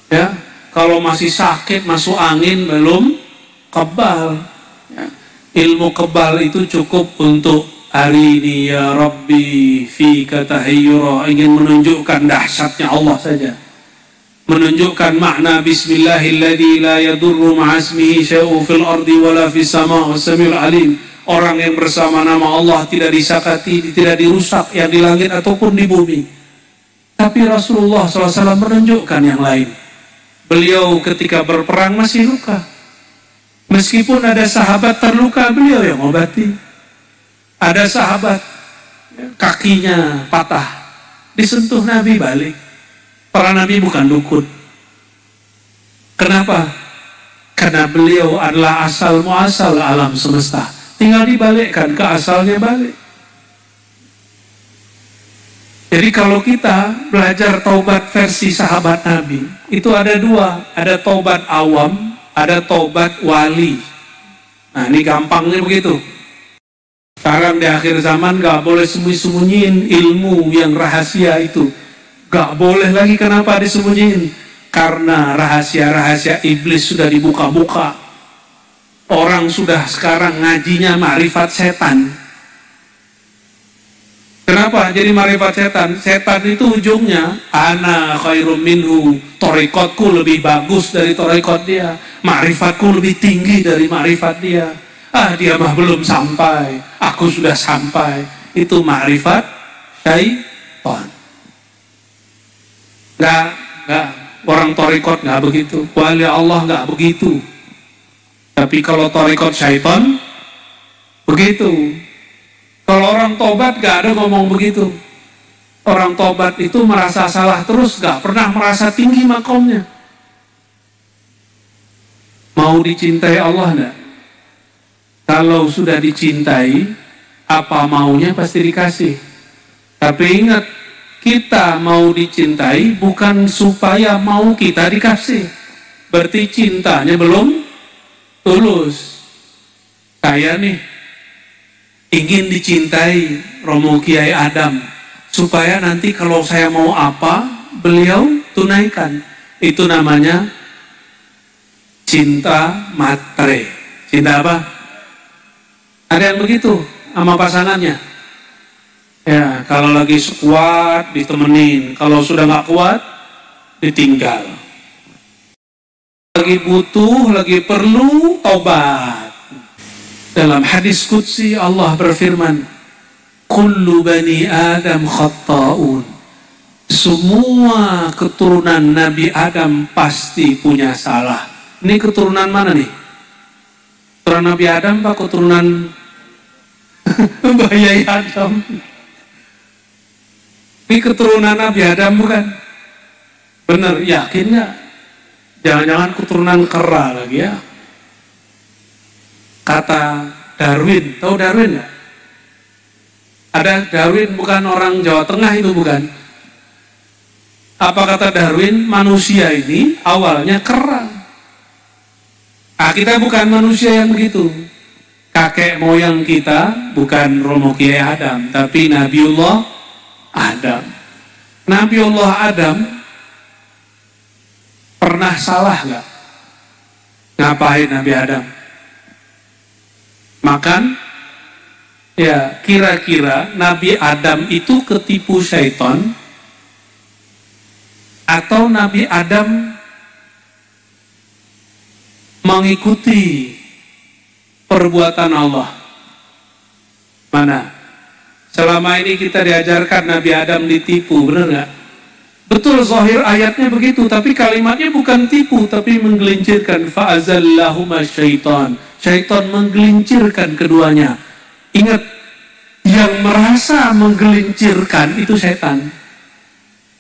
Ya, kalau masih sakit, masuk angin, belum kebal. Ya. Ilmu kebal itu cukup untuk hari ini ya Rabbi fika tahayyura, ingin menunjukkan dahsyatnya Allah saja. Menunjukkan makna bismillahilladzi la yadurru ma'asmihi syai'un fil ardi wala fis sama' was-sami'ul alim. Orang yang bersama nama Allah tidak disakati, tidak dirusak yang di langit ataupun di bumi. Tapi Rasulullah SAW menunjukkan yang lain. Beliau ketika berperang masih luka. Meskipun ada sahabat terluka, beliau yang obati. Ada sahabat kakinya patah, disentuh Nabi balik. Para Nabi bukan dukun. Kenapa? Karena beliau adalah asal muasal alam semesta. Tinggal dibalikkan ke asalnya balik. Jadi kalau kita belajar taubat versi sahabat Nabi, itu ada dua. Ada taubat awam, ada taubat wali. Nah ini gampangnya begitu. Sekarang di akhir zaman gak boleh sembunyi-sembunyiin ilmu yang rahasia itu. Gak boleh lagi, kenapa disembunyiin? Karena rahasia-rahasia iblis sudah dibuka-buka. Orang sudah sekarang ngajinya ma'rifat setan. Kenapa jadi ma'rifat setan? Setan itu ujungnya ana khairum minhu, thariqatku lebih bagus dari thariqat dia, ma'rifatku lebih tinggi dari ma'rifat dia. Dia mah belum sampai, aku sudah sampai. Itu ma'rifat syaitan. Enggak, orang thariqat enggak begitu, wali Allah enggak begitu. Tapi kalau thariqat syaitan begitu. Kalau orang tobat gak ada ngomong begitu. Orang tobat itu merasa salah terus, gak pernah merasa tinggi makomnya. Mau dicintai Allah enggak? Kalau sudah dicintai, apa maunya pasti dikasih. Tapi ingat, kita mau dicintai bukan supaya mau kita dikasih. Berarti cintanya belum tulus. Saya nih ingin dicintai Romo Kiai Adam, supaya nanti kalau saya mau apa, beliau tunaikan. Itu namanya cinta matre. Cinta apa? Ada yang begitu sama pasangannya. Ya, kalau lagi kuat ditemenin, kalau sudah nggak kuat ditinggal. Lagi butuh, lagi perlu, taubat. Dalam hadis qudsi Allah berfirman, kullu bani Adam khatta'un. Semua keturunan Nabi Adam pasti punya salah. Ini keturunan mana nih? Keturunan Nabi Adam apa keturunan Bayi Adam? Ini keturunan Nabi Adam bukan? Bener, yakin nggak? Jangan-jangan keturunan kera lagi ya? Kata Darwin, tahu Darwin nggak? Ada Darwin, bukan orang Jawa Tengah itu, bukan. Apa kata Darwin? Manusia ini awalnya kera. Kita bukan manusia yang begitu. Kakek moyang kita bukan Romo Kiai Adam, tapi Nabiullah Adam. Nabiullah Adam pernah salah nggak? Ngapain Nabi Adam? Makan? Ya, kira-kira Nabi Adam itu ketipu syaitan atau Nabi Adam mengikuti perbuatan Allah? Mana? Selama ini kita diajarkan Nabi Adam ditipu, benar nggak? Betul, zahir ayatnya begitu, tapi kalimatnya bukan tipu, tapi menggelincirkan. Fa'azallahuma syaitan. Syaitan menggelincirkan keduanya. Ingat, yang merasa menggelincirkan itu setan.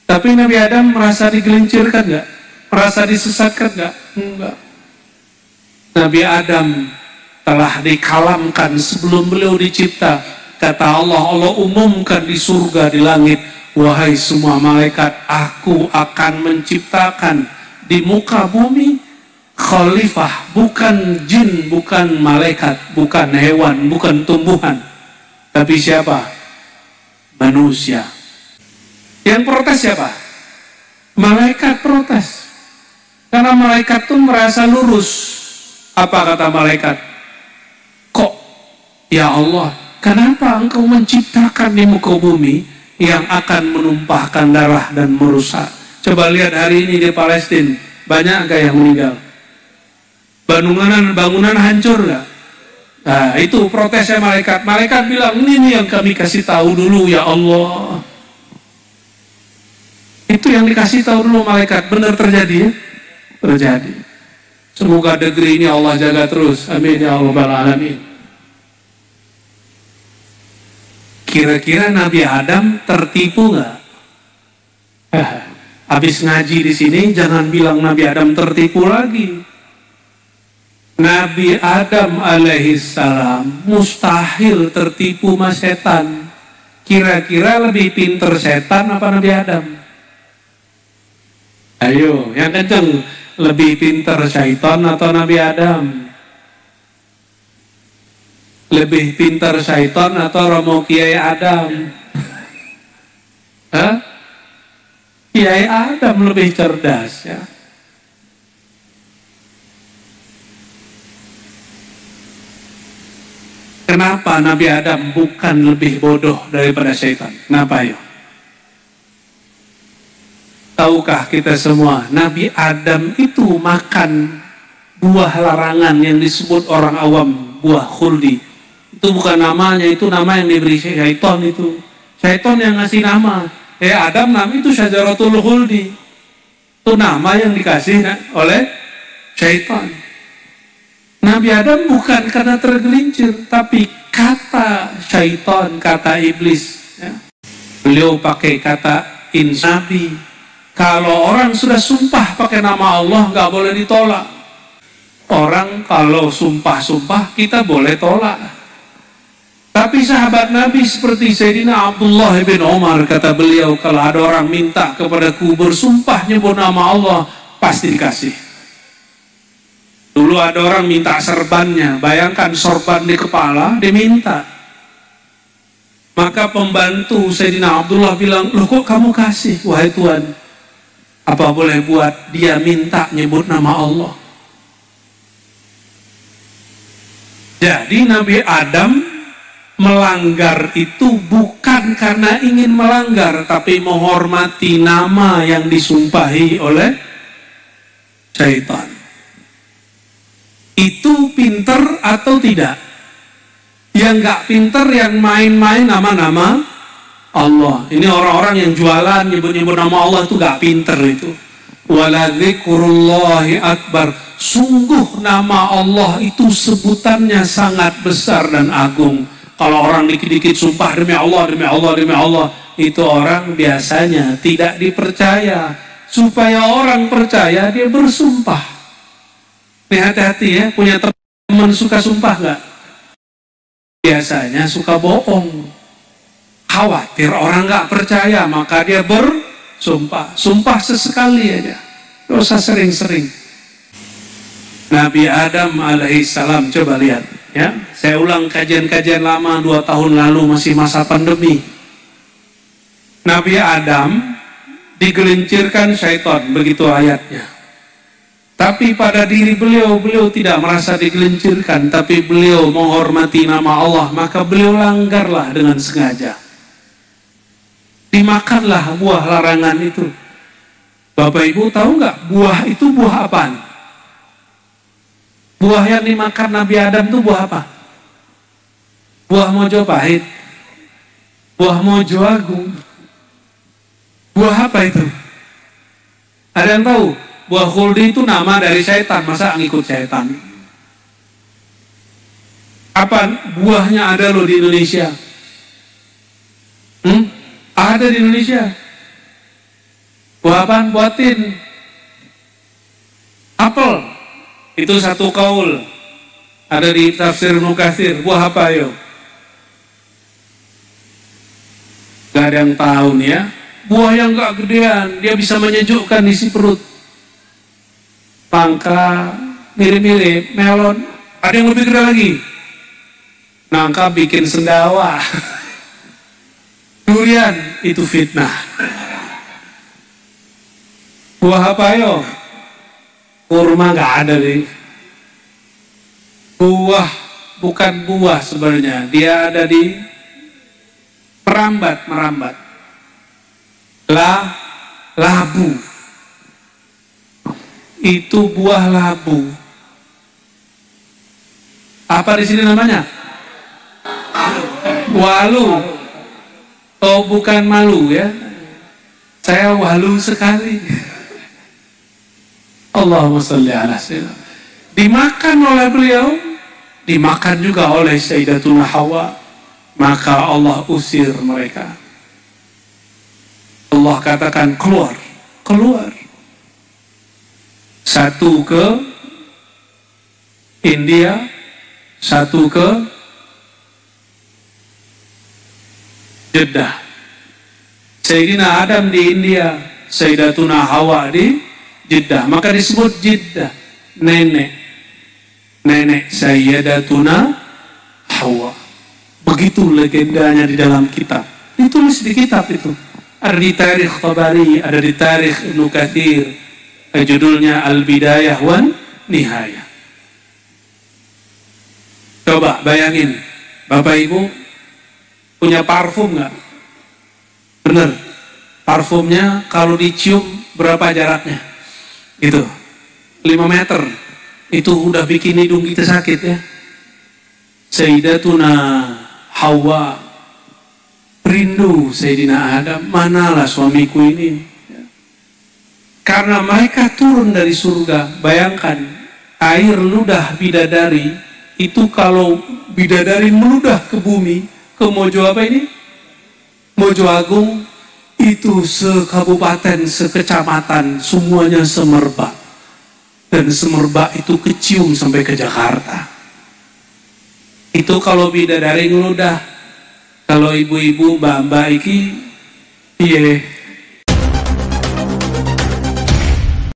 Tapi Nabi Adam merasa digelincirkan nggak? Merasa disesatkan nggak? Enggak. Nabi Adam telah dikalamkan sebelum beliau dicipta. Kata Allah, Allah umumkan di surga, di langit, wahai semua malaikat, aku akan menciptakan di muka bumi khalifah, bukan jin, bukan malaikat, bukan hewan, bukan tumbuhan, tapi siapa? Manusia. Yang protes siapa? Malaikat protes. Karena malaikat tuh merasa lurus. Apa kata malaikat? Kok, ya Allah, kenapa engkau menciptakan di muka bumi yang akan menumpahkan darah dan merusak? Coba lihat hari ini di Palestina, banyak gak yang meninggal? Bangunan hancur gak? Nah, itu protesnya malaikat. Malaikat bilang, ini yang kami kasih tahu dulu ya Allah. Itu yang dikasih tahu dulu malaikat. Benar terjadi ya? Terjadi. Semoga negeri ini Allah jaga terus. Amin ya Allah alamin. Kira-kira Nabi Adam tertipu nggak? Habis ngaji di sini jangan bilang Nabi Adam tertipu lagi. Nabi Adam alaihissalam mustahil tertipu sama setan. Kira-kira lebih pinter setan apa Nabi Adam? Ayo, yang kenceng. Lebih pinter syaitan atau Nabi Adam? Lebih pinter syaitan atau Romo Kiai Adam? Hah? Kiai Adam lebih cerdas ya. Kenapa Nabi Adam bukan lebih bodoh daripada syaitan? Kenapa ya? Tahukah kita semua, Nabi Adam itu makan buah larangan yang disebut orang awam, buah khuldi. Itu bukan namanya, itu nama yang diberi syaitan itu. Syaitan yang ngasih nama. Adam nama itu syajaratul khuldi. Itu nama yang dikasih oleh syaitan. Nabi Adam bukan karena tergelincir, tapi kata syaitan, kata iblis. Ya. Beliau pakai kata insabi. Kalau orang sudah sumpah pakai nama Allah, nggak boleh ditolak. Orang kalau sumpah-sumpah, kita boleh tolak. Tapi sahabat Nabi seperti Sayyidina Abdullah bin Umar, kata beliau, kalau ada orang minta kepadaku bersumpah nyebut nama Allah, pasti dikasih. Dulu ada orang minta serbannya, bayangkan sorban di kepala, diminta. Maka pembantu Sayyidina Abdullah bilang, loh kok kamu kasih, wahai Tuhan? Apa boleh buat dia minta nyebut nama Allah? Jadi Nabi Adam melanggar itu bukan karena ingin melanggar, tapi menghormati nama yang disumpahi oleh syaitan. Itu pinter atau tidak? Yang nggak pinter yang main-main nama-nama Allah. Ini orang-orang yang jualan nyebut-nyebut nama Allah itu gak pinter itu. Wala dzikrullahi akbar. Sungguh nama Allah itu sebutannya sangat besar dan agung. Kalau orang dikit-dikit sumpah demi Allah, demi Allah, demi Allah, itu orang biasanya tidak dipercaya. Supaya orang percaya dia bersumpah. Nih hati-hati ya, punya teman suka sumpah gak? Biasanya suka bohong. Khawatir orang nggak percaya, maka dia bersumpah. Sumpah sesekali aja, nggak usah sering-sering. Nabi Adam alaihissalam, coba lihat ya. Saya ulang kajian-kajian lama 2 tahun lalu, masih masa pandemi. Nabi Adam digelincirkan syaitan, begitu ayatnya. Tapi pada diri beliau tidak merasa digelincirkan, tapi beliau menghormati nama Allah, maka beliau langgarlah dengan sengaja. Dimakanlah buah larangan itu. Bapak Ibu tahu nggak buah itu buah apaan? Buah yang dimakan Nabi Adam itu buah apa? Buah Mojopahit, buah Mojo Agung. Buah apa itu? Ada yang tahu? Buah khuldi itu nama dari syaitan, masa ngikut syaitan? Apa buahnya ada loh di Indonesia? Ada di Indonesia. Buah apaan? Buah tin. Apel. Itu satu kaul. Ada di tafsir Ibnu Katsir. Buah apa ayo? Gak ada yang tahu nih ya. Buah yang gak gedean, dia bisa menyejukkan isi perut. Pangka, mirip-mirip, melon. Ada yang lebih gede lagi. Nangka bikin sendawa. Durian itu fitnah. Buah apa yo? Kurma nggak ada nih. Buah, bukan buah sebenarnya, dia ada di merambat. Labu. Itu buah labu. Apa di sini namanya? Walu. Oh, bukan malu ya. Saya walu sekali. Allahumma sholli ala sayyidina. Dimakan oleh beliau, dimakan juga oleh Sayyidatuna Hawa. Maka Allah usir mereka. Allah katakan keluar. Satu ke India, satu ke Jeddah. Sayyidina Adam di India, Sayyidatuna Hawa di Jeddah. Maka disebut Jeddah, nenek Sayyidatuna Hawa. Begitu legendanya di dalam kitab. Ditulis di kitab itu. Ada di Tarikh Tabari, ada di Tarikh Ibnu Katsir. Judulnya Al-Bidayah wan Nihayah. Coba bayangin, Bapak Ibu punya parfum nggak? Bener, parfumnya kalau dicium berapa jaraknya? Gitu, 5 meter. Itu udah bikin hidung kita sakit ya. Sayyidatuna Hawa rindu Sayyidina Adam, manalah suamiku ini. Karena mereka turun dari surga. Bayangkan, air ludah bidadari itu kalau bidadari meludah ke bumi, ke Mojo apa ini? Mojo Agung, itu sekabupaten, sekecamatan, semuanya semerbak. Dan semerbak itu kecium sampai ke Jakarta. Itu kalau bidadari ngeludah. Kalau ibu-ibu, mbak-mbak iki, iya